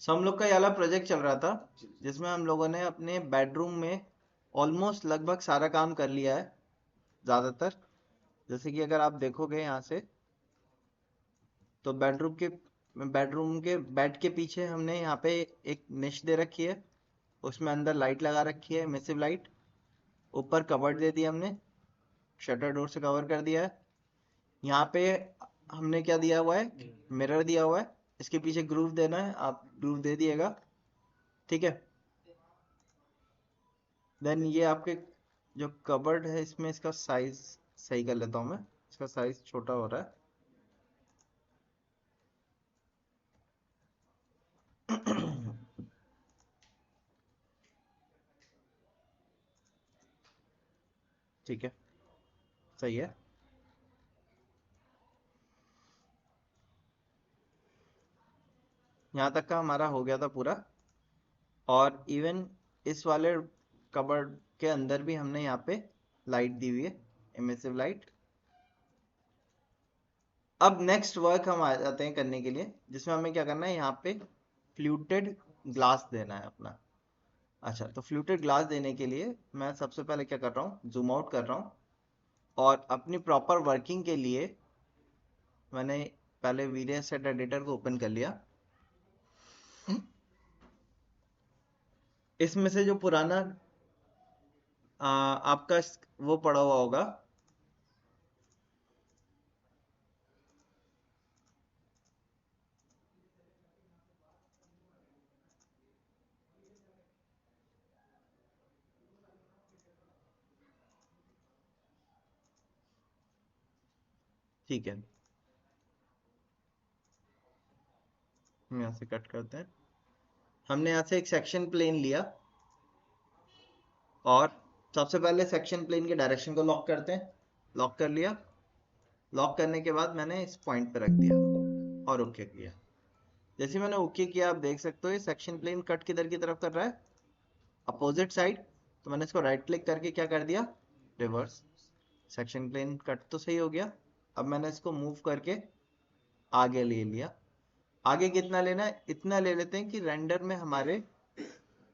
सो हम लोग का ये वाला प्रोजेक्ट चल रहा था जिसमें हम लोगों ने अपने बेडरूम में ऑलमोस्ट लगभग सारा काम कर लिया है ज़्यादातर। जैसे कि अगर आप देखोगे यहाँ से तो बेडरूम के बेड के पीछे हमने यहाँ पे एक निश दे रखी है, उसमें अंदर लाइट लगा रखी है, मिसिव लाइट। ऊपर कवर्ड दे दिया हमने, शटर डोर से कवर कर दिया है। यहाँ पे हमने क्या दिया हुआ है, मिरर दिया हुआ है। इसके पीछे ग्रूव देना है, आप ग्रूव दे दिएगा, ठीक है। देन ये आपके जो कबर्ड है इसमें इसका साइज सही कर लेता हूँ मैं, इसका साइज छोटा हो रहा है। ठीक है, सही है। यहाँ तक का हमारा हो गया था पूरा। और इवन इस वाले कबर्ड के अंदर भी हमने यहाँ पे लाइट दी हुई है, इमिसिव लाइट। अब नेक्स्ट वर्क हम आ जाते हैं करने के लिए, जिसमें हमें क्या करना है, यहाँ पे फ्लूटेड ग्लास देना है अपना। अच्छा, तो फ्लूटेड ग्लास देने के लिए मैं सबसे पहले क्या कर रहा हूँ, जूम आउट कर रहा हूँ। और अपनी प्रॉपर वर्किंग के लिए मैंने पहले वीडियो सेट एडिटर को ओपन कर लिया। इसमें से जो पुराना आपका वो पड़ा हुआ होगा, ठीक है, हम यहाँ से कट करते हैं। हमने यहाँ से एक सेक्शन प्लेन लिया और सबसे पहले सेक्शन प्लेन के डायरेक्शन को लॉक करते हैं। लॉक कर लिया। लॉक करने के बाद मैंने इस पॉइंट पे रख दिया और ओके किया। जैसे मैंने ओके किया, आप देख सकते हो ये सेक्शन प्लेन कट किधर की तरफ कर रहा है, अपोजिट साइड। तो मैंने इसको राइट क्लिक करके क्या कर दिया, रिवर्स। सेक्शन प्लेन कट तो सही हो गया। अब मैंने इसको मूव करके आगे ले लिया। आगे कितना लेना है, इतना ले लेते हैं कि रेंडर में हमारे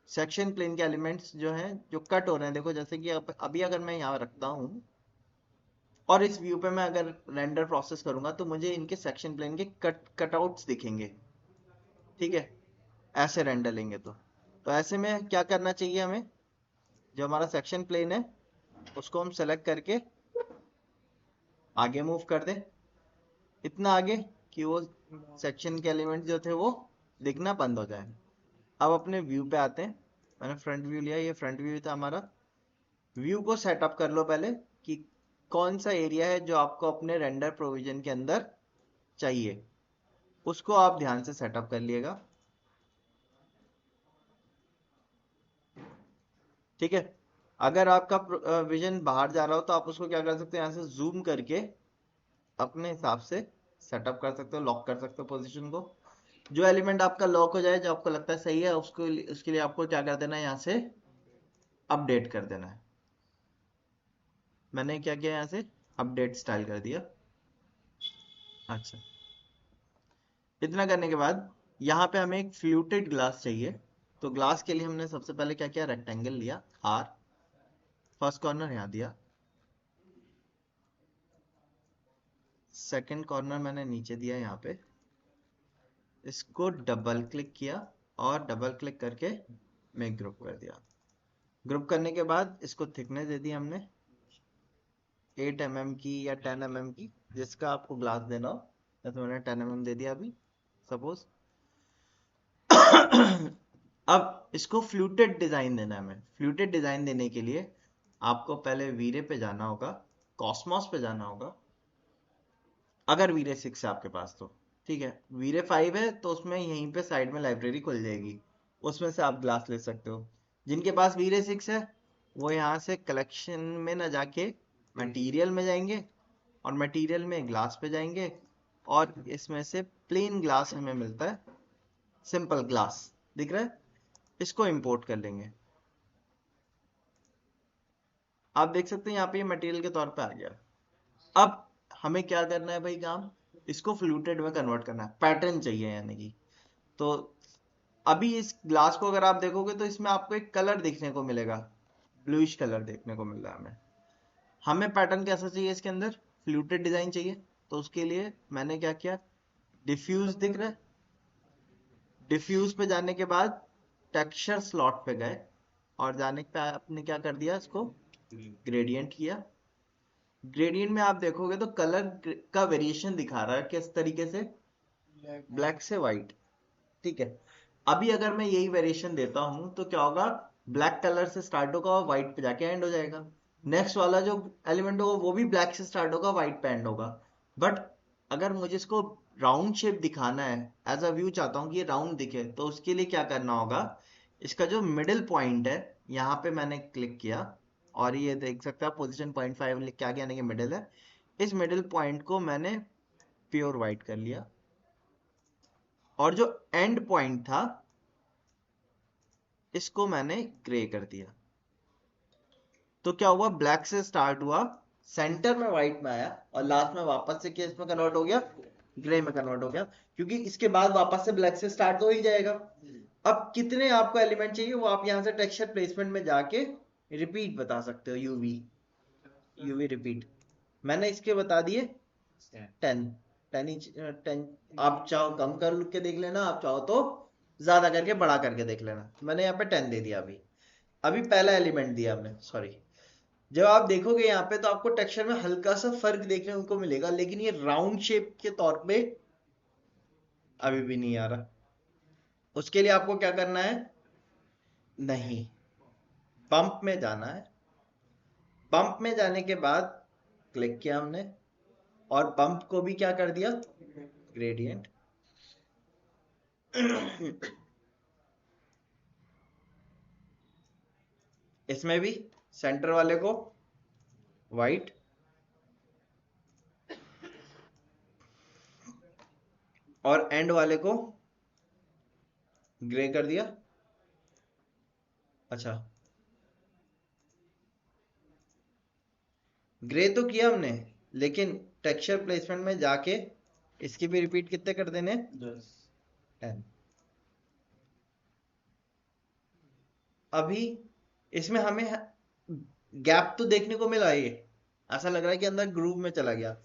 सेक्शन प्लेन के एलिमेंट्स जो हैं जो कट हो रहे हैं, देखो जैसे कि अभी अगर मैं यहाँ रखता हूँ और इस व्यू पे मैं अगर रेंडर प्रोसेस करूंगा तो मुझे इनके सेक्शन प्लेन के कटआउट्स दिखेंगे, ठीक है। ऐसे रेंडर लेंगे तो ऐसे में क्या करना चाहिए हमें, जो हमारा सेक्शन प्लेन है उसको हम सेलेक्ट करके आगे मूव कर दें, इतना आगे कि वो सेक्शन के एलिमेंट जो थे वो दिखना बंद हो जाए। अब अपने व्यू पे आते हैं। मैंने फ्रंट व्यू लिया, ये फ्रंट व्यू था हमारा। व्यू को सेटअप कर लो पहले कि कौन सा एरिया है जो आपको अपने रेंडर प्रोविजन के अंदर चाहिए, उसको आप ध्यान से सेटअप कर लिएगा, ठीक है। अगर आपका विजन बाहर जा रहा हो तो आप उसको क्या कर सकते हो, यहाँ से जूम करके अपने हिसाब से सेटअप कर सकते हो, लॉक कर सकते हो पोजीशन को। जो एलिमेंट आपका लॉक हो जाए, जो आपको लगता है सही है, उसको उसके लिए आपको क्या कर देना है, यहाँ से अपडेट कर देना है। मैंने क्या किया, यहाँ से अपडेट स्टाइल कर दिया। अच्छा, इतना करने के बाद यहाँ पे हमें एक फ्लूटेड ग्लास चाहिए। तो ग्लास के लिए हमने सबसे पहले क्या किया, रेक्टेंगल लिया आर, फर्स्ट कॉर्नर यहाँ दिया, सेकंड कॉर्नर मैंने नीचे दिया यहाँ पे। इसको डबल क्लिक किया और डबल क्लिक करके मैं ग्रुप कर दिया। ग्रुप करने के बाद इसको थिकनेस दे दी हमने 8 mm की या 10 mm की, जिसका आपको ग्लास देना हो। जैसे मैंने 10 mm दे दिया अभी सपोज। अब इसको फ्लूटेड डिजाइन देना है हमें। फ्लूटेड डिजाइन देने के लिए आपको पहले वीरे पे जाना होगा, कॉस्मोस पे जाना होगा, अगर वीरे 6 है आपके पास तो, ठीक है। वीरे 5 है तो उसमें यहीं पे साइड में लाइब्रेरी खुल जाएगी, उसमें से आप ग्लास ले सकते हो। जिनके पास वीरे 6 है वो यहाँ से कलेक्शन में ना जाके मटेरियल में जाएंगे और मटेरियल में ग्लास पे जाएंगे और इसमें से प्लेन ग्लास हमें मिलता है, सिंपल ग्लास दिख रहा है, इसको इंपोर्ट कर लेंगे। आप देख सकते हैं यहाँ पे ये मटेरियल के तौर पे आ गया। अब हमें क्या करना है भाई, काम इसको फ्लूटेड में कन्वर्ट करना है, पैटर्न चाहिए यानी कि। तो अभी इस ग्लास को अगर आप देखोगे तो इसमें आपको एक कलर देखने को मिलेगा, ब्लूइश कलर देखने को मिल रहा है हमें। हमें पैटर्न कैसा चाहिए इसके अंदर, फ्लूटेड डिजाइन चाहिए। तो उसके लिए मैंने क्या किया, डिफ्यूज दिख रहा है, डिफ्यूज पे जाने के बाद टेक्सचर स्लॉट पे गए और जाने पे आपने क्या कर दिया, इसको ग्रेडियंट किया। ग्रेडियंट में आप देखोगे तो कलर का वेरिएशन दिखा रहा है किस तरीके से, ब्लैक से व्हाइट। ठीक है, अभी अगर मैं यही वेरिएशन देता हूं तो क्या होगा, ब्लैक कलर से स्टार्ट होगा और व्हाइट पे जाके एंड हो जाएगा। नेक्स्ट वाला जो एलिमेंट होगा वो भी ब्लैक से स्टार्ट होगा, व्हाइट पे एंड होगा। बट अगर मुझे इसको राउंड शेप दिखाना है, एज अ व्यू चाहता हूँ कि ये राउंड दिखे, तो उसके लिए क्या करना होगा, इसका जो मिडिल पॉइंट है यहाँ पे मैंने क्लिक किया और ये देख सकते हैं पोजीशन 0.5 लिख के आगे, यानी कि मिडिल है। इस मिडिल पॉइंट को मैंने प्योर व्हाइट कर लिया और जो एंड पॉइंट था इसको मैंने ग्रे कर दिया। तो क्या हुआ, ब्लैक से स्टार्ट हुआ, सेंटर में व्हाइट में आया और लास्ट में वापस से केस में कन्वर्ट हो गया, ग्रे में कन्वर्ट हो गया, क्योंकि इसके बाद वापस से ब्लैक से स्टार्ट हो ही जाएगा। अब कितने आपको एलिमेंट चाहिए वो आप यहां से टेक्सचर प्लेसमेंट में जाके रिपीट बता सकते हो, यूवी यूवी रिपीट। मैंने इसके बता दिए 10, 10 आप चाहो कम कर के देख लेना, आप चाहो तो ज्यादा करके बड़ा करके देख लेना। मैंने यहाँ पे 10 दे दिया। अभी अभी पहला एलिमेंट दिया हमने, सॉरी। जब आप देखोगे यहाँ पे तो आपको टेक्सचर में हल्का सा फर्क देखने को मिलेगा, लेकिन ये राउंड शेप के तौर पे अभी भी नहीं आ रहा। उसके लिए आपको क्या करना है, नहीं, बम्प में जाना है। बम्प में जाने के बाद क्लिक किया हमने और बम्प को भी क्या कर दिया, ग्रेडियंट। इसमें भी सेंटर वाले को व्हाइट और एंड वाले को ग्रे कर दिया। अच्छा, ग्रे तो किया हमने, लेकिन टेक्सचर प्लेसमेंट में जाके इसकी भी रिपीट कितने कर देने, 10। अभी इसमें हमें गैप तो देखने को मिला, ये ऐसा लग रहा है कि अंदर ग्रूव में चला गया,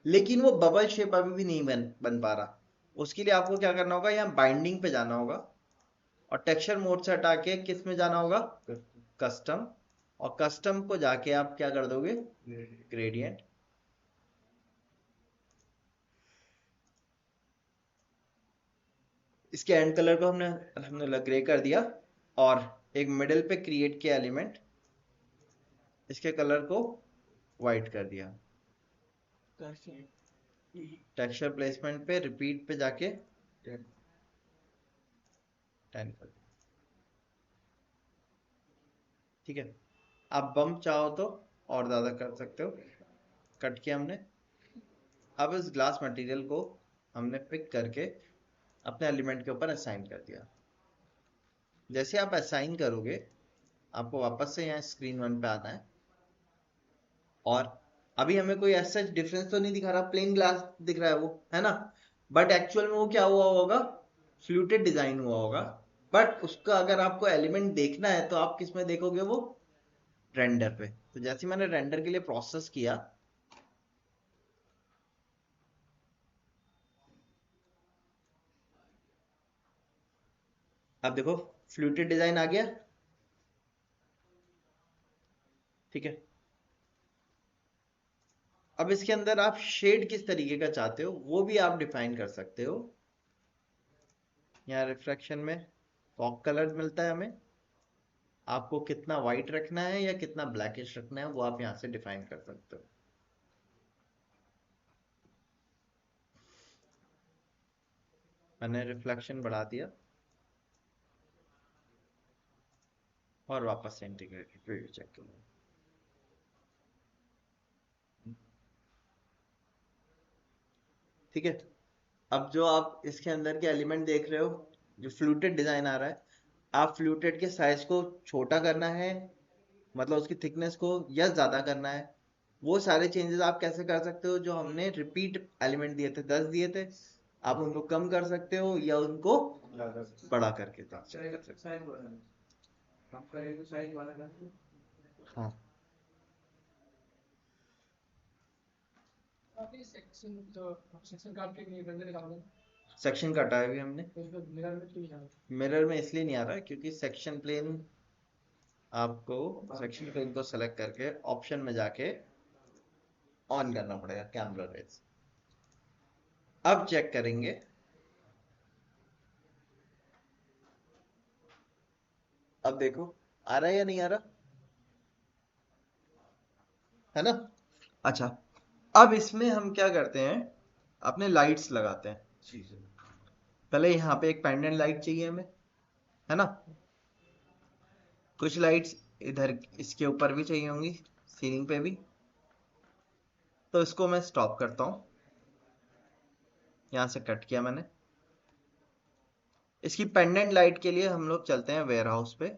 लेकिन वो बबल शेप अभी भी नहीं बन पा रहा। उसके लिए आपको क्या करना होगा, यहाँ बाइंडिंग पे जाना होगा और टेक्सचर मोड से हटा के किस में जाना होगा, कस्टम। और कस्टम को जाके आप क्या कर दोगे, ग्रेडियंट। इसके एंड कलर को हमने अल्हम्दुलिल्लाह ग्रे कर दिया और एक मिडिल पे क्रिएट किया एलिमेंट, इसके कलर को व्हाइट कर दिया। टेक्सचर प्लेसमेंट पे रिपीट पे जाके 10 कर दिया। ठीक है, आप बम्प चाहो तो और ज्यादा कर सकते हो। कट किया हमने। अब इस ग्लास मटेरियल को हमने पिक करके अपने एलिमेंट के ऊपर असाइन कर दिया। जैसे आप असाइन करोगे आपको वापस से यहाँ स्क्रीन 1 पे आना है और अभी हमें कोई ऐसा डिफरेंस तो नहीं दिखा रहा, प्लेन ग्लास दिख रहा है वो, है ना। बट एक्चुअल में वो क्या हुआ होगा, फ्लूटेड डिजाइन हुआ होगा। बट उसका अगर आपको एलिमेंट देखना है तो आप किस में देखोगे, वो रेंडर पे। तो जैसे मैंने रेंडर के लिए प्रोसेस किया, अब देखो फ्लूटेड डिजाइन आ गया। ठीक है, अब इसके अंदर आप शेड किस तरीके का चाहते हो वो भी आप डिफाइन कर सकते हो। यहाँ रिफ्लेक्शन में फॉग कलर मिलता है हमें, आपको कितना व्हाइट रखना है या कितना ब्लैकिश रखना है वो आप यहाँ से डिफाइन कर सकते हो। मैंने रिफ्लेक्शन बढ़ा दिया और वापस से इंटीग्रेटेड प्रीव्यू चेक किया। ठीक है, अब जो आप इसके अंदर के एलिमेंट देख रहे हो, जो फ्लूटेड डिजाइन आ रहा है, आप फ्लूटेड के साइज को छोटा करना है, मतलब उसकी थिकनेस को, या ज्यादा करना है, वो सारे चेंजेस आप कैसे कर सकते हो। जो हमने रिपीट एलिमेंट दिए थे 10 दिए थे, आप उनको कम कर सकते हो या उनको बड़ा करके था। हाँ सेक्शन काटा है अभी हमने। मिरर में इसलिए नहीं आ रहा है क्योंकि सेक्शन प्लेन, आपको सेक्शन प्लेन को सेलेक्ट करके ऑप्शन में जाके ऑन करना पड़ेगा कैमरा रेज। अब चेक करेंगे, अब देखो आ रहा है या नहीं आ रहा, है ना। अच्छा, अब इसमें हम क्या करते हैं, अपने लाइट्स लगाते हैं। पहले यहाँ पे एक पेंडेंट लाइट चाहिए हमें, है ना। कुछ लाइट्स इधर इसके ऊपर भी चाहिए होंगी, सीलिंग पे भी। तो इसको मैं स्टॉप करता हूँ, यहाँ से कट किया मैंने। इसकी पेंडेंट लाइट के लिए हम लोग चलते हैं वेयर हाउस पे।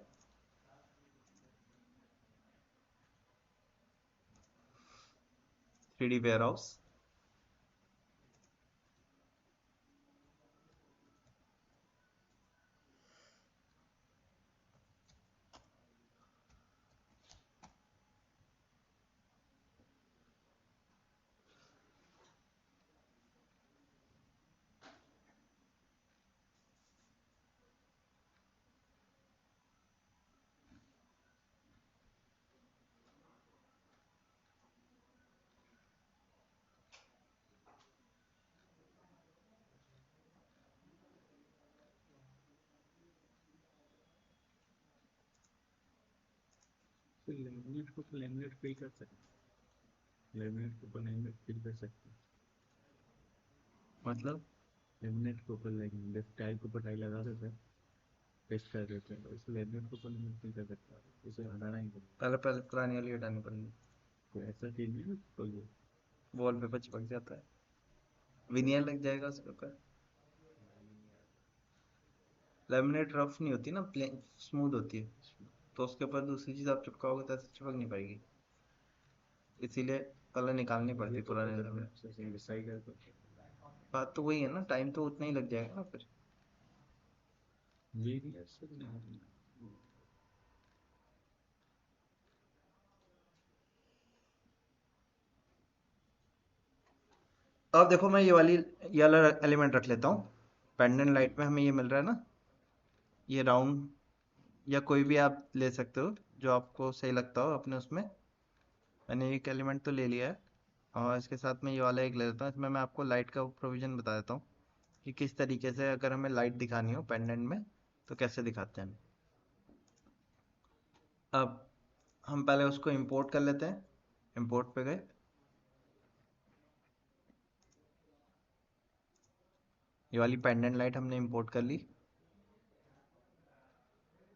3D ware house. लेमिनेट को तो लेमिनेट फिल कर सकते हैं, लेमिनेट को लेमिनेट फिल कर सकते हैं। मतलब लेमिनेट को ऊपर लेमिनेट टाइल के ऊपर टाइल लगा देते हैं, पेस्ट कर देते हैं, तो इस लेमिनेट को लेमिनेट फिल कर सकते हैं, इसे हटाना ही पड़ेगा। पहले पहले पुरानी वाली हटानी पड़ेगी। तो ऐसा चीज नहीं है तो ये वॉलपेपर चिपक जाता है, विनियर लग जाएगा उसके ऊपर। लेमिनेट रफ नहीं होती ना, प्लेन स्मूथ होती है, तो उसके ऊपर दूसरी चीज आप चिपकाओगे तो ऐसे चिपक नहीं पाएगी, इसीलिए पहले निकालनी पड़ती ये है तो पुराने पता लेमिनेट। है, सही सही कर दो। बात तो वही है ना, टाइम तो उतना ही लग जाएगा ना फिर। ये नहीं ऐसे नहीं। अब देखो मैं ये वाला एलिमेंट रख लेता हूँ। पेंडेंट लाइट में हमें ये मिल रहा है ना, ये राउंड, या कोई भी आप ले सकते हो जो आपको सही लगता हो अपने उसमें। मैंने एक एलिमेंट तो ले लिया है, और इसके साथ में ये वाला एक ले लेता हूँ। इसमें मैं आपको लाइट का प्रोविजन बता देता हूँ कि किस तरीके से अगर हमें लाइट दिखानी हो पेंडेंट में तो कैसे दिखाते हैं। अब हम पहले उसको इंपोर्ट कर लेते हैं। इंपोर्ट पे गए, ये वाली पेंडेंट लाइट हमने इंपोर्ट कर ली,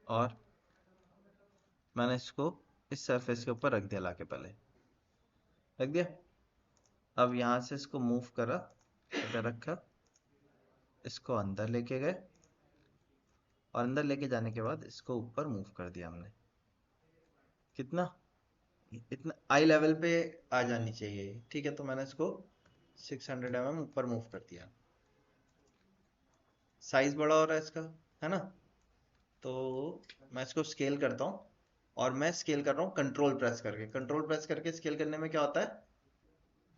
और मैंने इसको इस सरफेस के ऊपर रख दिया, लाके पहले रख दिया। अब यहाँ से इसको मूव करा, इधर रखा, इसको अंदर लेके गए, और अंदर लेके जाने के बाद इसको ऊपर मूव कर दिया हमने। कितना, इतना आई लेवल पे आ जानी चाहिए ये, ठीक है। तो मैंने इसको 600 mm ऊपर मूव कर दिया। साइज बड़ा हो रहा है इसका, है ना। तो मैं इसको स्केल करता हूँ, और मैं स्केल कर रहा हूँ कंट्रोल प्रेस करके। कंट्रोल प्रेस करके स्केल करने में क्या होता है,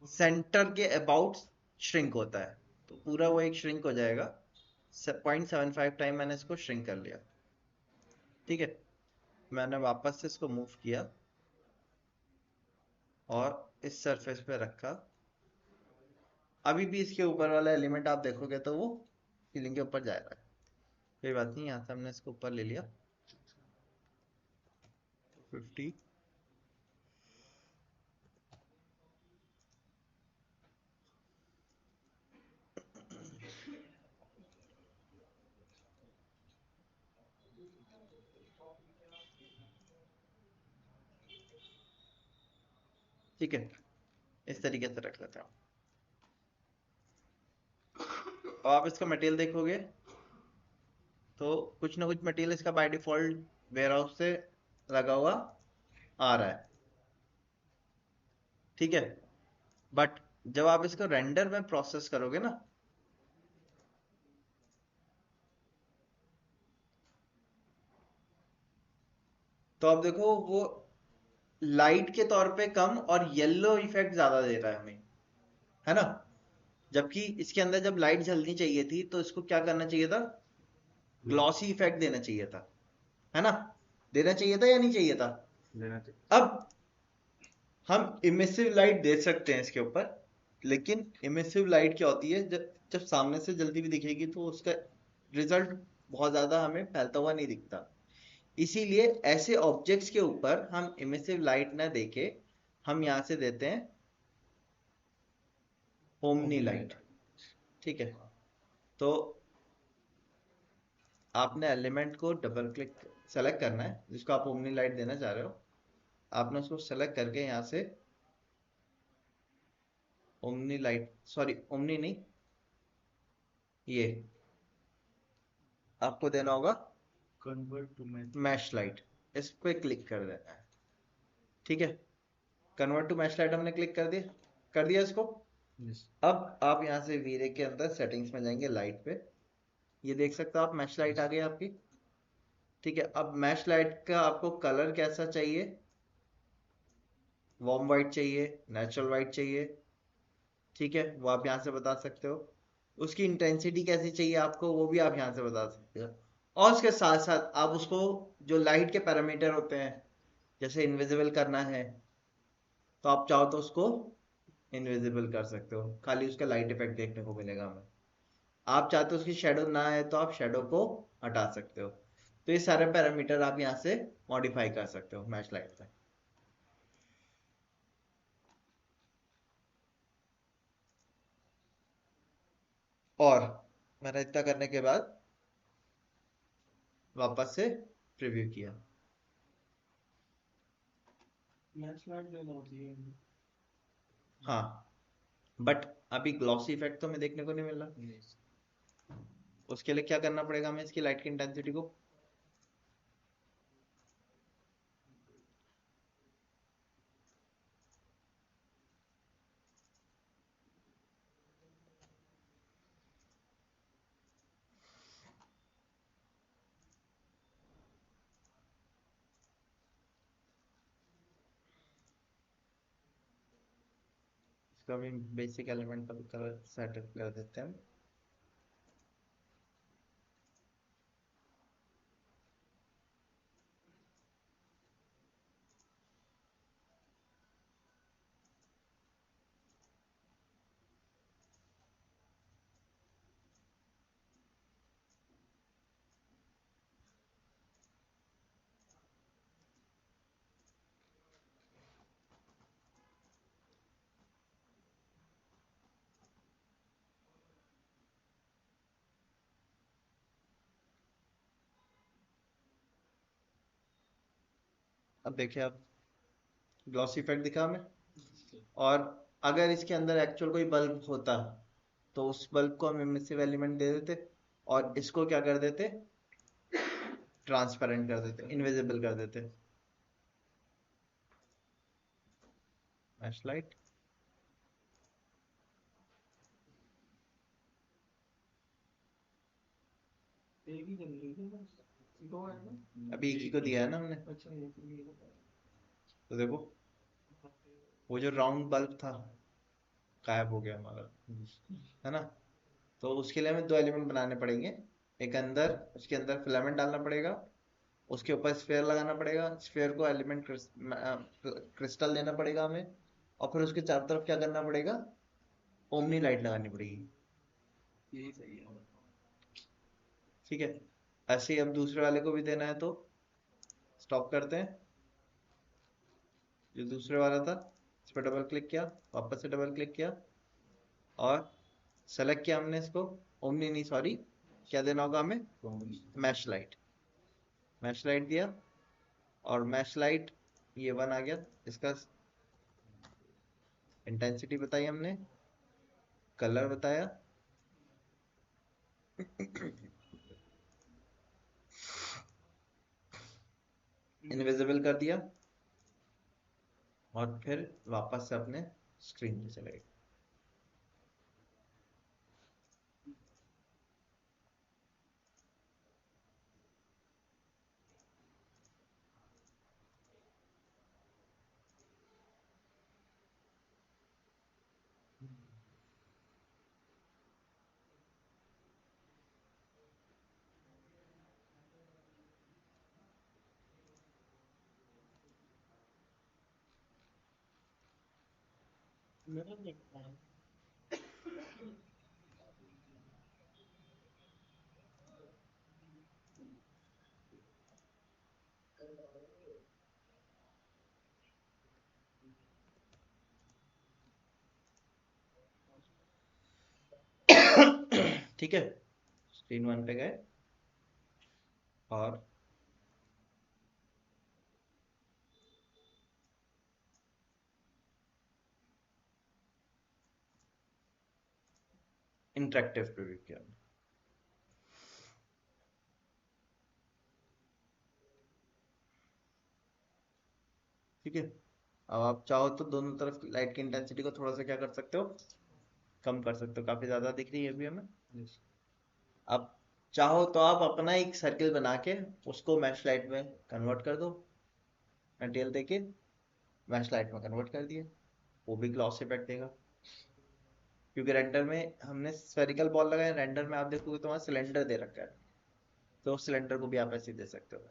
सेंटर के अबाउट श्रिंक होता है, तो पूरा वो एक श्रिंक हो जाएगा। 0.75 टाइम मैंने इसको श्रिंक कर लिया, ठीक है। मैंने वापस से इसको मूव किया और इस सरफेस पे रखा। अभी भी इसके ऊपर वाला एलिमेंट आप देखोगे तो वो सीलिंग के ऊपर जा रहा है, कोई बात नहीं। यहाँ से हमने इसको ऊपर ले लिया 50। ठीक है, इस तरीके से रख लेते हैं। और आप इसका मटेरियल देखोगे तो कुछ ना कुछ मटेरियल इसका बाय डिफॉल्ट वेयर हाउस से लगा हुआ आ रहा है, ठीक है। बट जब आप इसको रेंडर में प्रोसेस करोगे ना, तो अब देखो वो लाइट के तौर पे कम और येलो इफेक्ट ज्यादा दे रहा है हमें, है ना। जबकि इसके अंदर जब लाइट जलनी चाहिए थी तो इसको क्या करना चाहिए था, ग्लॉसी इफेक्ट देना चाहिए था, है ना। देना चाहिए था या नहीं चाहिए था। देना चाहिए। अब हम इमिसिव लाइट दे सकते हैं इसके ऊपर, लेकिन इमिसिव लाइट क्या होती है, जब जब सामने से जलती हुई दिखेगी तो उसका रिजल्ट बहुत ज्यादा हमें फैलता हुआ नहीं दिखता। इसीलिए ऐसे ऑब्जेक्ट्स के ऊपर हम इमिसिव लाइट ना देके हम यहाँ से देते हैं ओमनी लाइट। ठीक है, तो आपने एलिमेंट को डबल क्लिक सेलेक्ट करना है जिसको आप ओमनी लाइट देना चाह रहे हो। आपने उसको सेलेक्ट करके यहाँ से ओमनी लाइट, सॉरी ओमनी नहीं, ये आपको देना होगा convert to match. Mesh light, इस पे क्लिक कर देना है। ठीक है, कन्वर्ट टू मैश लाइट हमने क्लिक कर दिया इसको। यस। अब आप यहाँ से वीरे के अंदर सेटिंग्स में जाएंगे, लाइट पे, ये देख सकते हो आप मैश लाइट आ गई आपकी। ठीक है, अब मैश लाइट का आपको कलर कैसा चाहिए, वार्म वाइट चाहिए, नेचुरल वाइट चाहिए, ठीक है, वो आप यहाँ से बता सकते हो। उसकी इंटेंसिटी कैसी चाहिए आपको, वो भी आप यहाँ से बता सकते हो। और उसके साथ साथ आप उसको, जो लाइट के पैरामीटर होते हैं, जैसे इनविजिबल करना है तो आप चाहो तो उसको इनविजिबल कर सकते हो, खाली उसका लाइट इफेक्ट देखने को मिलेगा हमें। आप चाहते हो उसकी शेडो ना है तो आप शेडो को हटा सकते हो। तो ये सारे पैरामीटर आप यहाँ से मॉडिफाई कर सकते हो मैच लाइट में। और मैंने इतना करने के बाद वापस से प्रीव्यू किया। मैच लाइट देना होती है। हाँ, बट अभी ग्लॉसी इफेक्ट तो हमें देखने को नहीं मिल रहा। यस। उसके लिए क्या करना पड़ेगा हमें, इसकी लाइट की इंटेंसिटी को इसका भी बेसिक एलिमेंट का कलर सेटअप कर देते हैं। अब देखिए आप, ग्लॉसी इफेक्ट दिखा हमें। और अगर इसके अंदर एक्चुअल कोई बल्ब होता तो उस बल्ब को हम इमिसिव एलिमेंट दे देते और इसको क्या कर देते, ट्रांसपेरेंट कर देते, इनविजिबल कर देते। मैच लाइट, एक ही चल रही है बस। दो है ना। अभी एक ही को दिया है ना हमने। अच्छा एक ही है। तो देखो वो जो राउंड बल्ब था गायब हो गया हमारा, है ना। तो उसके लिए हमें दो एलिमेंट बनाने पड़ेंगे। एक अंदर, उसके अंदर फिलामेंट डालना पड़ेगा, उसके ऊपर स्फेयर लगाना पड़ेगा, स्फेयर को एलिमेंट क्रिस्टल देना पड़ेगा हमें, और फिर उसके चारों तरफ क्या करना पड़ेगा, ओमनी लाइट लगानी पड़ेगी। यही सही है। ठीक है, ऐसे ही अब दूसरे वाले को भी देना है तो स्टॉप करते हैं। जो दूसरे वाला था इस पर डबल क्लिक किया, वापस से डबल क्लिक किया और सेलेक्ट किया हमने इसको, ओमनी नहीं सॉरी, क्या देना होगा हमें, मैश लाइट। मैश लाइट दिया और मैश लाइट ये वन आ गया। इसका इंटेंसिटी बताई हमने, कलर बताया, इनविजिबल कर दिया और फिर वापस से अपने स्क्रीन पे चले गए। ठीक है, स्क्रीन वन पे गए और इंटरेक्टिव प्रीव्यू किया। ठीक है, अब आप चाहो तो दोनों तरफ लाइट की इंटेंसिटी को थोड़ा सा क्या कर सकते हो, कम कर सकते हो, काफी ज्यादा दिख रही है अभी हमें। Yes. अब चाहो तो आप अपना एक सर्किल बना के उसको मैश लाइट में कन्वर्ट कर दो, मटेरियल देके मैश लाइट में कन्वर्ट कर दिए, वो भी ग्लॉस इफेक्ट देगा। क्योंकि रेंडर में हमने स्फेरिकल बॉल लगाया, रेंडर में आप देखोगे तो वहाँ सिलेंडर दे रखा है, तो उस सिलेंडर को भी आप ऐसे ही दे सकते हो।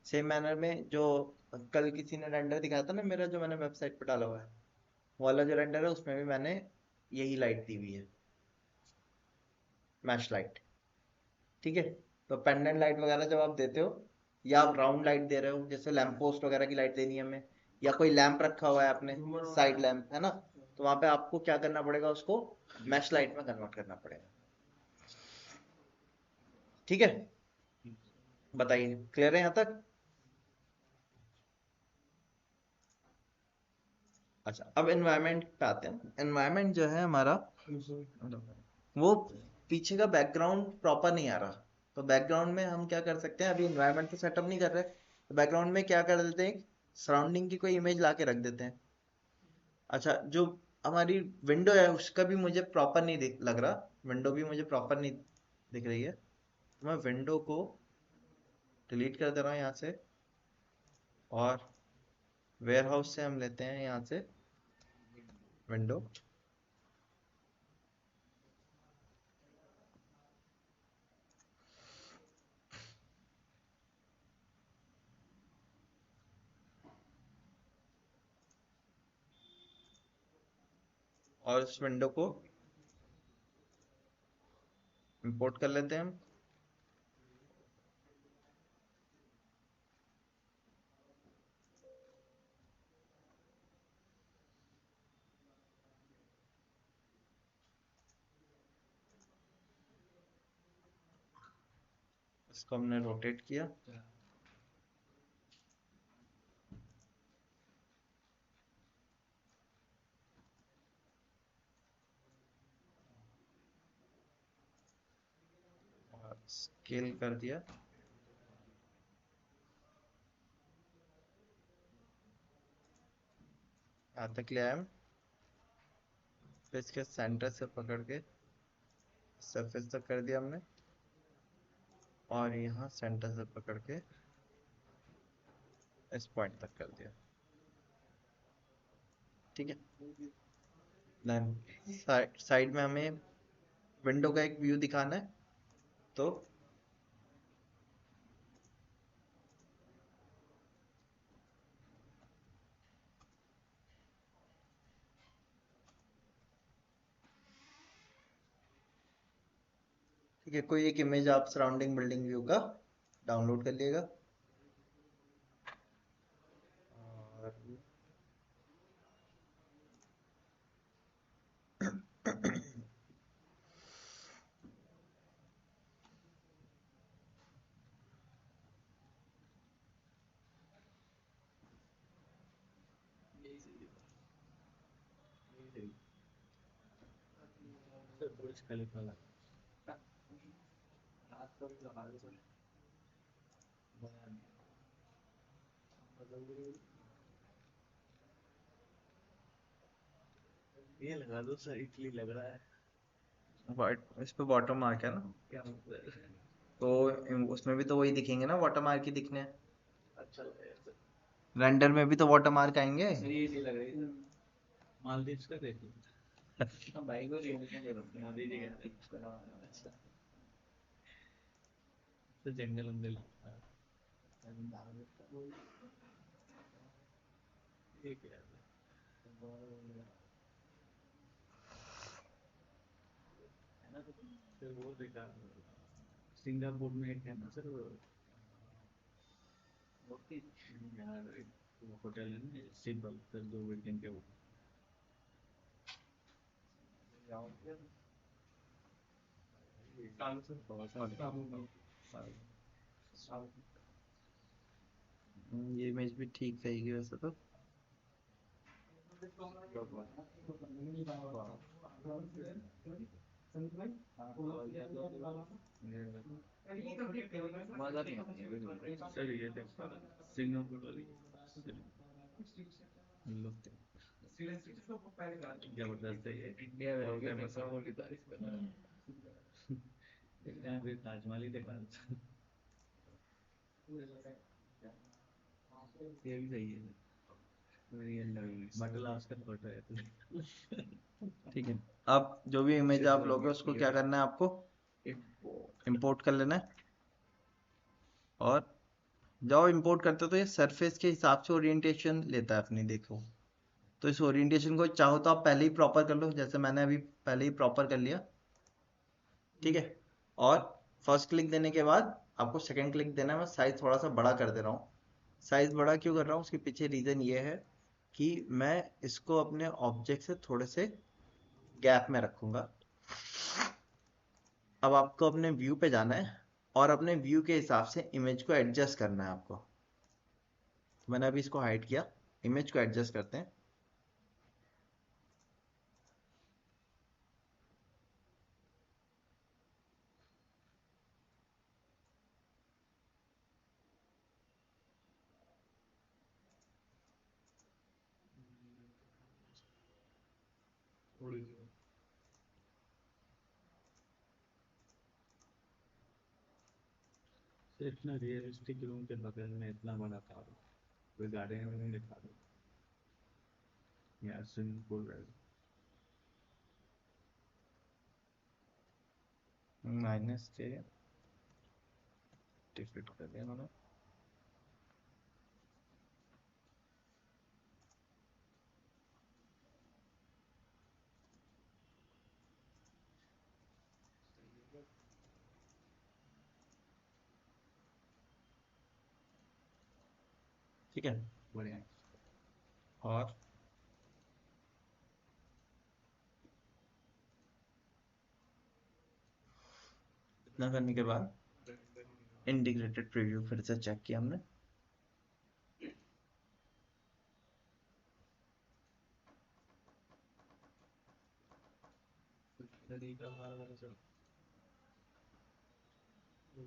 सेम मैनर में जो कल किसी ने रेंडर दिखाया था ना मेरा, जो मैंने वेबसाइट पे डाला हुआ है, वो वाला जो रेंडर है उसमें भी मैंने यही लाइट दी हुई है, मैश लाइट। ठीक है, तो पेंडेंट लाइट वगैरह जब आप देते हो, या आप राउंड लाइट दे रहे हो, जैसे लैंप पोस्ट वगैरह की लाइट देनी है हमें, या कोई लैंप रखा हुआ है आपने, साइड लैंप है ना, तो वहां पे आपको क्या करना पड़ेगा, उसको मैश लाइट में कन्वर्ट करना पड़ेगा। ठीक है, बताइए, क्लियर है यहाँ तक? अच्छा, अब एनवायरनमेंट पे आते हैं। एनवायरनमेंट जो है हमारा, वो पीछे का बैकग्राउंड प्रॉपर नहीं आ रहा, तो बैकग्राउंड में हम क्या कर सकते हैं, अभी एनवायरनमेंट तो सेटअप नहीं कर रहे, तो बैकग्राउंड में क्या कर देते हैं, सराउंडिंग की कोई इमेज ला के रख देते हैं। अच्छा, जो हमारी विंडो है उसका भी मुझे प्रॉपर नहीं लग रहा, विंडो भी मुझे प्रॉपर नहीं दिख रही है, तो मैं विंडो को डिलीट कर दे रहा हूँ यहाँ से, और वेयर हाउस से हम लेते हैं यहाँ से विंडो, और इस विंडो को इंपोर्ट कर लेते हैं हम। इसको हमने रोटेट किया, और स्केल कर दिया, यहाँ तक ले आया हम। फिर इसके सेंटर से पकड़ के सरफेस तक कर दिया हमने, और यहाँ सेंटर से पकड़ के इस पॉइंट तक कर दिया। ठीक है, देन साइड में हमें विंडो का एक व्यू दिखाना है, तो ठीक है, कोई एक इमेज आप सराउंडिंग बिल्डिंग व्यू का डाउनलोड कर लिएगा, और बुर्ज खलीफा लगा। ये लगा दो सर, इटली लग रहा है। इस पे वाटर मार्क है ना, क्या मतलब? तो उसमें भी तो वही दिखेंगे ना, वाटर मार्क ही दिखने हैं, अच्छा लगेगा रेंडर में भी तो वाटर मार्क आएंगे। सर, ये चीज लग रही है। मालदीव्स का देख लो। भाई को मोदी जी का। अच्छा, तो जंगल अंगल। ये क्या है? सर वो देखा, सिंगापुर में एक है ना सर, यार एक होटल है ना सिंपल सर, 2 बिल्डिंग के ऊपर। ये इमेज भी ठीक रहेगी वैसे तो। सर ये देखा सिंगापुर वाली, लोग जबरदस्त है ये, इंडिया में हो गया मसालों की तारीफ कर रहा है। फिर ताजमहल ही देखा, ये भी सही है, बटला उसका फोटो है तो। ठीक है, अब जो भी इमेज आप लोगे उसको क्या करना है आपको, इंपोर्ट कर लेना है। और जब इंपोर्ट करते हो तो ये सरफेस के हिसाब से ओरिएंटेशन लेता है अपनी, देखो। तो इस ओरिएंटेशन को चाहो तो आप पहले ही प्रॉपर कर लो, जैसे मैंने अभी पहले ही प्रॉपर कर लिया। ठीक है, और फर्स्ट क्लिक देने के बाद आपको सेकंड क्लिक देना है। मैं साइज थोड़ा सा बड़ा कर दे रहा हूँ। साइज बड़ा क्यों कर रहा हूँ, उसके पीछे रीजन ये है कि मैं इसको अपने ऑब्जेक्ट से थोड़े से गैप में रखूंगा। अब आपको अपने व्यू पे जाना है और अपने व्यू के हिसाब से इमेज को एडजस्ट करना है आपको। तो मैंने अभी इसको हाइड किया, इमेज को एडजस्ट करते हैं। इतना रियलिस्टिक रूम के बगल में इतना बड़ा था, कोई गार्डन में नहीं दिखा दो यार, स्विमिंग पूल है। माइनस से डिफिट कर दिया मैंने। ठीक है, बढ़िया। और इतना करने के बाद इंटीग्रेटेड प्रीव्यू फिर से चेक किया हमने।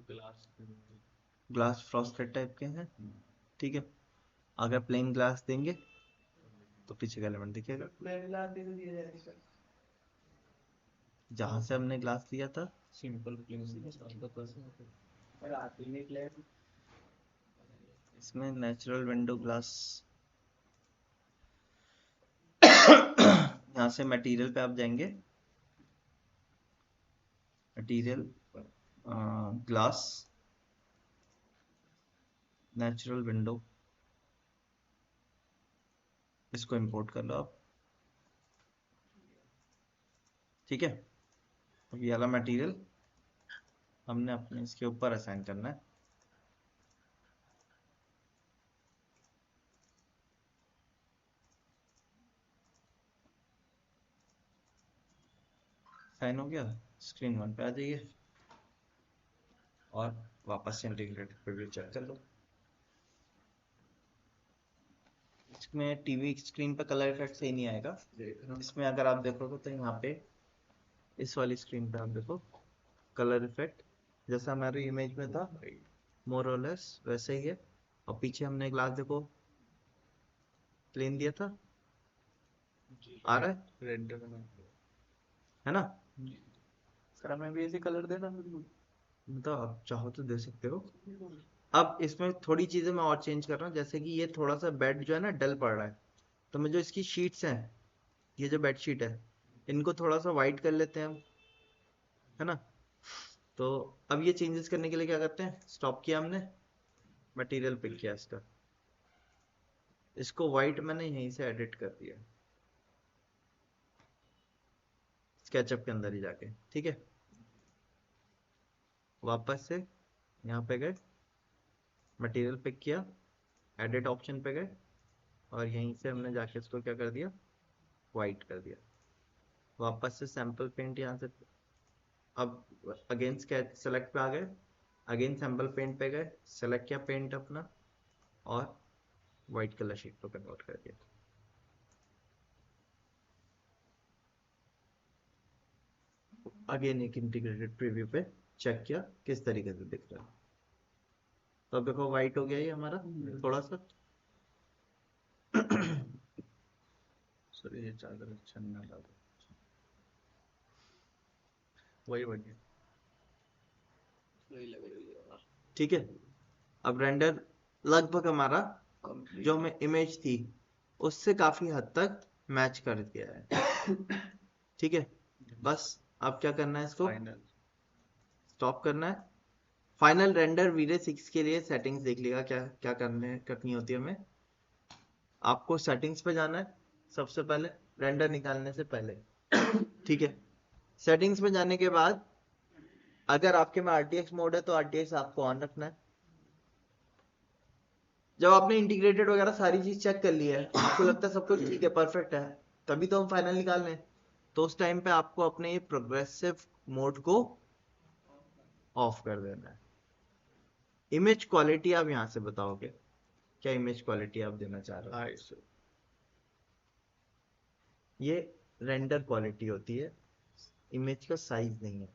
ग्लास, ग्लास फ्रॉस्टेड टाइप के हैं। ठीक है, अगर प्लेन ग्लास देंगे तो पीछे का एलिमेंट दिखेगा। जहां से हमने ग्लास लिया था, सिंपल प्लेन, इसमें नेचुरल विंडो ग्लास, यहाँ से मटेरियल पे आप जाएंगे, मटेरियल, ग्लास, नेचुरल विंडो, इसको इंपोर्ट कर लो आप। ठीक है, अब ये वाला मटेरियल हमने अपने इसके ऊपर असाइन करना है। साइन हो गया, स्क्रीन 1 पे आ जाइए और वापस से इंटीग्रेटेड प्रीव्यू चेक कर लो। इसमें टीवी स्क्रीन पे कलर इफेक्ट सही नहीं आएगा। इसमें अगर आप देखोगे तो यहाँ पे इस वाली स्क्रीन पे आप देखो कलर इफेक्ट जैसा हमारी इमेज में था, मोर और लेस वैसे ही है। और पीछे हमने ग्लास देखो प्लेन दिया था, आ रहा है, रेंडर है ना। सर हमें भी ऐसे कलर देना। मतलब आप चाहो तो दे सकते हो। अब इसमें थोड़ी चीजें मैं और चेंज कर रहा हूँ, जैसे कि ये थोड़ा सा बेड जो है ना डल पड़ रहा है, तो मैं जो इसकी शीट्स हैं, ये जो बेड शीट है, इनको थोड़ा सा वाइट कर लेते हैं हम, है ना। तो अब ये चेंजेस करने के लिए क्या करते हैं, स्टॉप किया हमने, मटेरियल पिक किया इसका, इसको वाइट मैंने यहीं से एडिट कर दिया स्केचअप के अंदर ही जाके। ठीक है, वापस से यहाँ पे गए, मटेरियल पिक किया, एडिट ऑप्शन पे गए, और यहीं से हमने जाके इसको क्या कर दिया, वाइट कर दिया। वापस से सैंपल पेंट यहाँ से, अब अगेन स्केच सेलेक्ट पे आ गए, अगेन सैंपल पेंट पे गए, सेलेक्ट किया पेंट अपना, और वाइट कलर शीट पे कन्वर्ट कर दिया। अगेन एक इंटीग्रेटेड प्रीव्यू पे चेक किया किस तरीके से दिख रहा है। तो अब देखो वाइट हो गया ये हमारा थोड़ा सा। सर ये चादर अच्छा नहीं लगा, वही बढ़िया। वही लग रही है। ठीक है, अब रेंडर लगभग हमारा जो हमें इमेज थी उससे काफी हद तक मैच कर दिया है। ठीक है, बस अब क्या करना है, इसको फाइनल स्टॉप करना है। फाइनल रेंडर वीरे 6 के लिए सेटिंग्स देख लिएगा क्या क्या करनी होती है हमें। आपको सेटिंग्स पे जाना है सबसे पहले, रेंडर निकालने से पहले। ठीक है, सेटिंग्स में जाने के बाद अगर आपके में RTX मोड है तो RTX आपको ऑन रखना है। जब आपने इंटीग्रेटेड वगैरह सारी चीज चेक कर ली है, आपको लगता है सब कुछ ठीक है, परफेक्ट है, तभी तो हम फाइनल निकाल रहे हैं, तो उस टाइम पे आपको अपने ये प्रोग्रेसिव मोड को ऑफ कर देना है। इमेज क्वालिटी आप यहां से बताओगे क्या इमेज क्वालिटी आप देना चाह रहे हो। High sir. ये रेंडर क्वालिटी होती है, इमेज का साइज नहीं है।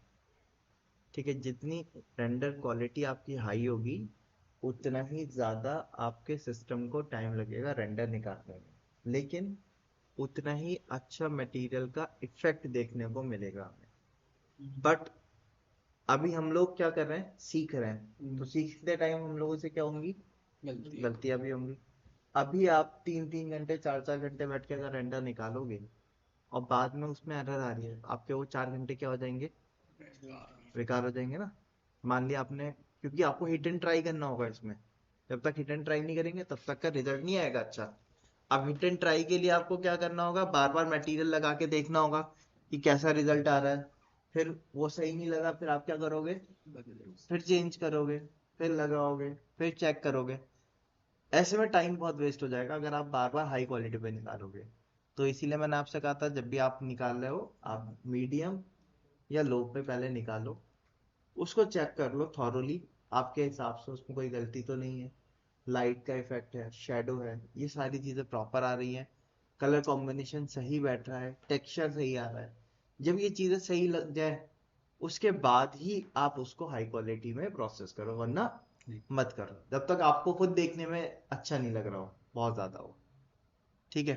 ठीक है, जितनी रेंडर क्वालिटी आपकी हाई होगी उतना ही ज्यादा आपके सिस्टम को टाइम लगेगा रेंडर निकालने में, लेकिन उतना ही अच्छा मटेरियल का इफेक्ट देखने को मिलेगा हमें। बट अभी हम लोग क्या कर रहे हैं, सीख रहे हैं, तो सीखते टाइम हम लोगों से क्या होंगी, गलतियां भी होंगी। अभी आप 3-3 घंटे 4-4 घंटे बैठ के अगर रेंडर निकालोगे और बाद में उसमें एरर आ रही है, आपके वो 4 घंटे क्या हो जाएंगे, बेकार हो जाएंगे ना। मान लिया आपने, क्योंकि आपको हिट एंड ट्राई करना होगा इसमें, जब तक हिट एंड ट्राई नहीं करेंगे तब तक का रिजल्ट नहीं आएगा अच्छा। अब हिट एंड ट्राई के लिए आपको क्या करना होगा, बार बार मटेरियल लगा के देखना होगा कि कैसा रिजल्ट आ रहा है। फिर वो सही नहीं लगा, फिर आप क्या करोगे, फिर चेंज करोगे, फिर लगाओगे, फिर चेक करोगे। ऐसे में टाइम बहुत वेस्ट हो जाएगा अगर आप बार बार हाई क्वालिटी पे निकालोगे। तो इसीलिए मैंने आपसे कहा था जब भी आप निकाल रहे हो आप मीडियम या लो पे पहले निकालो, उसको चेक कर लो थॉरोली, आपके हिसाब से उसमें कोई गलती तो नहीं है, लाइट का इफेक्ट है, शेडो है, ये सारी चीजें प्रॉपर आ रही हैं, कलर कॉम्बिनेशन सही बैठ रहा है, टेक्सचर सही आ रहा है। जब ये चीजें सही लग जाए उसके बाद ही आप उसको हाई क्वालिटी में प्रोसेस करो, वरना मत करो जब तक आपको खुद देखने में अच्छा नहीं लग रहा हो बहुत ज्यादा हो। ठीक है,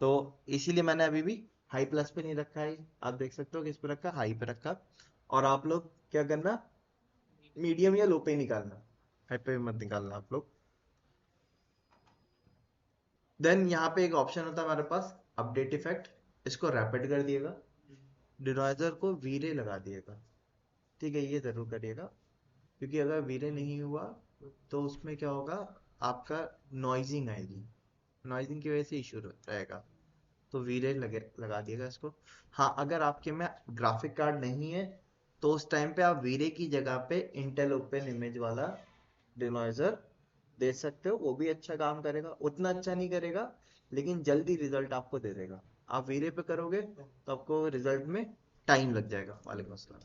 तो इसीलिए मैंने अभी भी हाई प्लस पे नहीं रखा है, आप देख सकते हो किस पे रखा, हाई पे रखा। और आप लोग क्या करना, मीडियम या लो पे ही निकालना, हाई पे मत निकालना आप लोग। देन यहाँ पे एक ऑप्शन होता है हमारे पास, अपडेट इफेक्ट, इसको रैपिड कर दिएगा, डिनॉइजर को वीरे लगा दिएगा। ठीक है, ये जरूर करिएगा, क्योंकि अगर वीरे नहीं हुआ तो उसमें क्या होगा, आपका नॉइजिंग आएगी, नॉइजिंग की वजह से इशू रहेगा। तो वीरे लगा दिएगा इसको। हाँ, अगर आपके में ग्राफिक कार्ड नहीं है तो उस टाइम पे आप वीरे की जगह पे इंटेल ओपन इमेज वाला डिनॉइजर दे सकते हो, वो भी अच्छा काम करेगा, उतना अच्छा नहीं करेगा लेकिन जल्दी रिजल्ट आपको दे देगा। आप वीरे पे करोगे तो आपको रिजल्ट में टाइम लग जाएगा। वालेकुम अस्सलाम।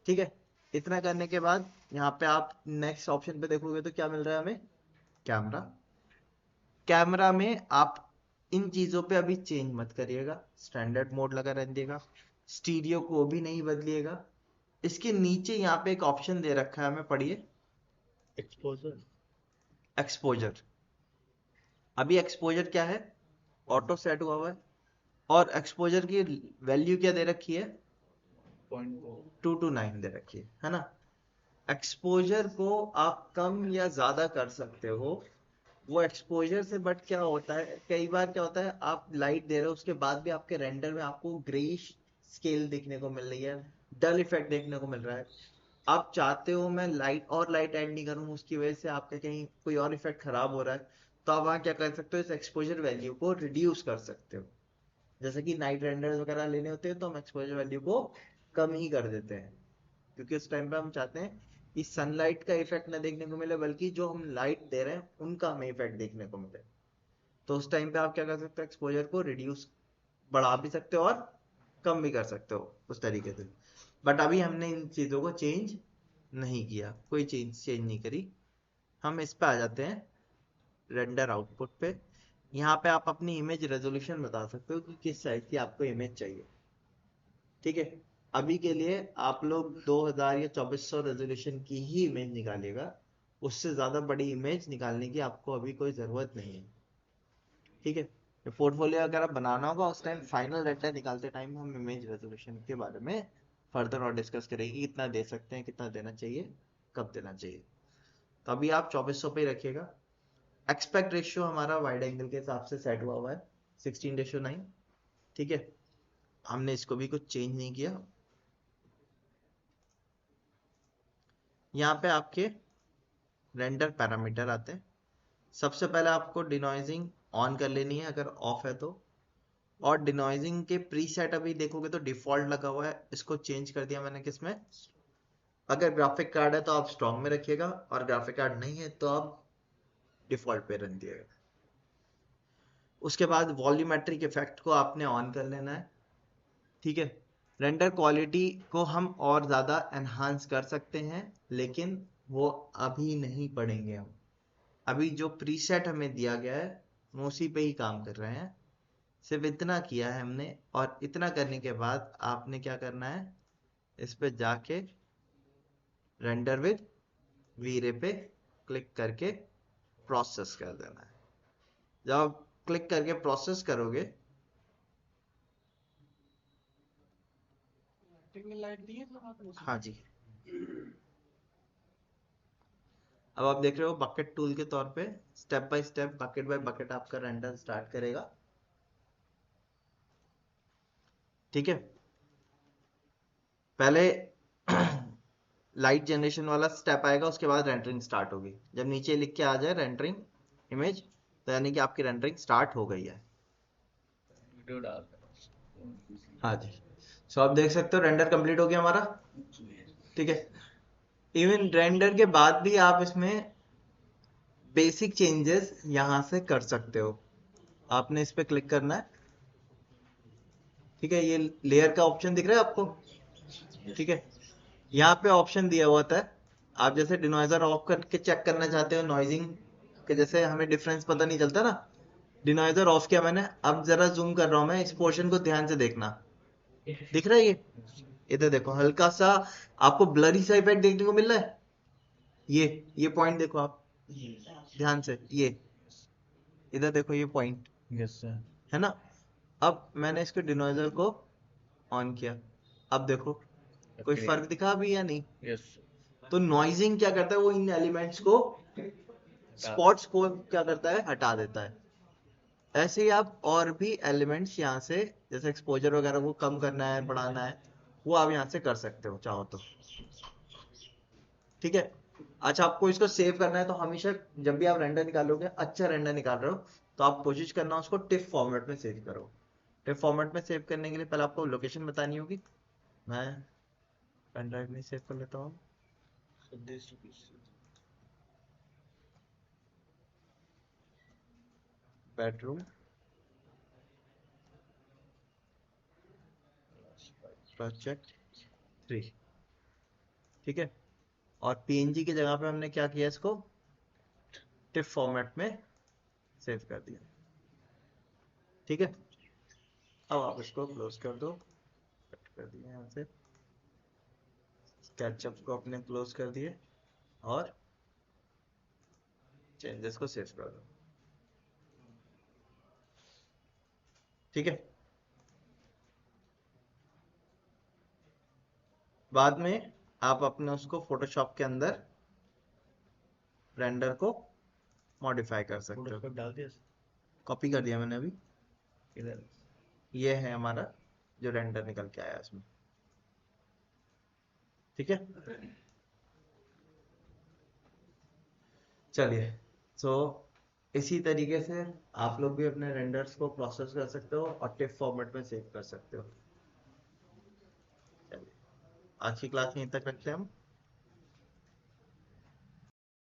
ठीक है, इतना करने के बाद यहाँ पे आप नेक्स्ट ऑप्शन पे देखोगे तो क्या मिल रहा है हमें, कैमरा। कैमरा में आप इन चीजों पे अभी चेंज मत करिएगा, स्टैंडर्ड मोड लगा रहने, स्टीरियो को भी नहीं बदलिएगा। इसके नीचे यहाँ पे एक ऑप्शन दे रखा है हमें, पढ़िए, एक्सपोजर। एक्सपोजर। अभी एक्सपोजर क्या है, ऑटो सेट हुआ हुआ है, और एक्सपोजर की वैल्यू क्या दे रखी है, 2:9 दे रखी है ना। एक्सपोजर को आप कम या ज्यादा कर सकते हो, वो एक्सपोजर से, बट क्या होता है कई बार क्या होता है, आप लाइट दे रहे हो उसके बाद भी आपके रेंडर में आपको ग्रेइश स्केल देखने को मिल रही है, डल इफेक्ट देखने को मिल रहा है। आप चाहते हो मैं लाइट और लाइट ऐड नहीं करूँ, उसकी वजह से आपका कहीं कोई और इफेक्ट खराब हो रहा है, तो आप वहां क्या कर सकते हो, इस एक्सपोजर वैल्यू को रिड्यूस कर सकते हो। जैसे कि नाइट रेंडर्स वगैरह लेने होते हैं तो हम एक्सपोजर वैल्यू को कम ही कर देते हैं, क्योंकि उस टाइम पे हम चाहते हैं कि सनलाइट का इफेक्ट ना देखने को मिले, बल्कि जो हम लाइट दे रहे हैं उनका हमें इफेक्ट देखने को मिले। तो उस टाइम पे आप क्या कर सकते हो, एक्सपोजर को रिड्यूस, बढ़ा भी सकते हो और कम भी कर सकते हो उस तरीके से। बट अभी हमने इन चीजों को चेंज नहीं किया, कोई चेंज नहीं करी। हम इस पे आ जाते हैं रेंडर आउटपुट पे। यहाँ पे आप अपनी इमेज रेजोल्यूशन बता सकते हो कि किस साइज की आपको इमेज चाहिए। ठीक है, अभी के लिए आप लोग 2000 या 2400 रेजोल्यूशन की ही इमेज निकालिएगा, उससे ज्यादा बड़ी इमेज निकालने की आपको अभी कोई जरूरत नहीं है। ठीक है, पोर्टफोलियो अगर आप बनाना होगा उस टाइम फाइनल रेंडर निकालते टाइम हम इमेज रेजोल्यूशन के बारे में फर्दर और डिस्कस करेंगे, कितना दे सकते हैं, कितना देना चाहिए, कब देना चाहिए। तो अभी आप 2400 पे ही रखिएगा। एक्सपेक्ट रेशियो हमारा वाइड एंगल के हिसाब से सेट हुआ है 16:9। ठीक है, हमने इसको भी कुछ चेंज नहीं किया। यहाँ पे आपके रेंडर पैरामीटर आते हैं। सबसे पहले आपको डिनॉइजिंग ऑन कर लेनी है अगर ऑफ है तो। और डिनॉइजिंग के प्रीसेट अभी देखोगे तो डिफॉल्ट लगा हुआ है, इसको चेंज कर दिया मैंने किसमें, अगर ग्राफिक कार्ड है तो आप स्ट्रॉन्ग में रखिएगा, और ग्राफिक कार्ड नहीं है तो आप डिफॉल्ट पे रख दिएगा। उसके बाद वॉल्यूमेट्रिक इफेक्ट को आपने ऑन कर लेना है। ठीक है, रेंडर क्वालिटी को हम और ज़्यादा एनहांस कर सकते हैं, लेकिन वो अभी नहीं पढ़ेंगे हम। अभी जो प्रीसेट हमें दिया गया है हम उसी पे ही काम कर रहे हैं। सिर्फ इतना किया है हमने, और इतना करने के बाद आपने क्या करना है, इस पे जाके रेंडर विद वी-रे पे क्लिक करके प्रोसेस कर देना है। जब आप क्लिक करके प्रोसेस करोगे, हाँ जी, अब आप देख रहे हो बकेट टूल के तौर पे step by step, bucket by bucket आपका रेंडर स्टार्ट करेगा। ठीक है, पहले लाइट जनरेशन वाला स्टेप आएगा, उसके बाद रेंडरिंग स्टार्ट होगी। जब नीचे लिख के आ जाए रेंडरिंग इमेज, तो यानी कि आपकी रेंडरिंग स्टार्ट हो गई है। हाँ जी, सो आप देख सकते हो रेंडर कंप्लीट हो गया हमारा। ठीक है, इवन रेंडर के बाद भी आप इसमें बेसिक चेंजेस यहां से कर सकते हो। आपने इस पे क्लिक करना है। ठीक है, ये लेयर का ऑप्शन दिख रहा है आपको। ठीक है, यहाँ पे ऑप्शन दिया हुआ था, आप जैसे डिनॉइजर ऑफ करके चेक करना चाहते हो नॉइजिंग के, जैसे हमें डिफरेंस पता नहीं चलता ना। डिनॉइजर ऑफ किया मैंने, अब जरा जूम कर रहा हूं मैं, इस पोर्शन को ध्यान से देखना। दिख रहा है ये, इधर देखो हल्का सा आपको ब्लरी सा इफेक्ट देखने को मिल रहा है। ये पॉइंट देखो आप ध्यान से, ये इधर देखो ये पॉइंट यस सर। है ना। अब मैंने इसके डिनॉइजर को ऑन किया, अब देखो कोई फर्क दिखा अभी या नहीं। यस। तो नॉइजिंग क्या करता है, वो इन एलिमेंट्स को, स्पॉट्स को क्या करता है, हटा देता है। ऐसे ही आप और भी एलिमेंट्स यहाँ से, जैसे एक्सपोजर वगैरह को कम करना है, बढ़ाना है, वो आप यहाँ से कर सकते हो चाहो तो। ठीक है, अच्छा आपको इसको सेव करना है तो हमेशा जब भी आप रेंडर निकालोगे, अच्छा रेंडर निकाल रहे हो, तो आप कोशिश करना उसको टिफ फॉर्मेट में सेव करो। टिफ फॉर्मेट में सेव करने के लिए पहले आपको लोकेशन बतानी होगी। मैं पेन ड्राइव में सेव कर लेता हूँ। Bedroom project 3। ठीक है, और पीएनजी की जगह पे हमने क्या किया, इसको टिफ फॉर्मेट में सेव कर दिया। ठीक है, अब आप इसको क्लोज कर दो, कट कर दिया यहाँ से, स्केचअप को अपने क्लोज कर दिए, और चेंजेस को सेव कर दो। ठीक है, बाद में आप अपने उसको फोटोशॉप के अंदर रेंडर को मॉडिफाई कर सकते हो। डाल दिया कॉपी कर दिया मैंने अभी, इधर। ये है हमारा जो रेंडर निकल के आया इसमें। ठीक है, चलिए, तो इसी तरीके से आप लोग भी अपने रेंडर्स को प्रोसेस कर सकते हो और टिफ फॉर्मेट में सेव कर सकते हो। चलिए। आज की क्लास यहीं तक रखते हैं हम।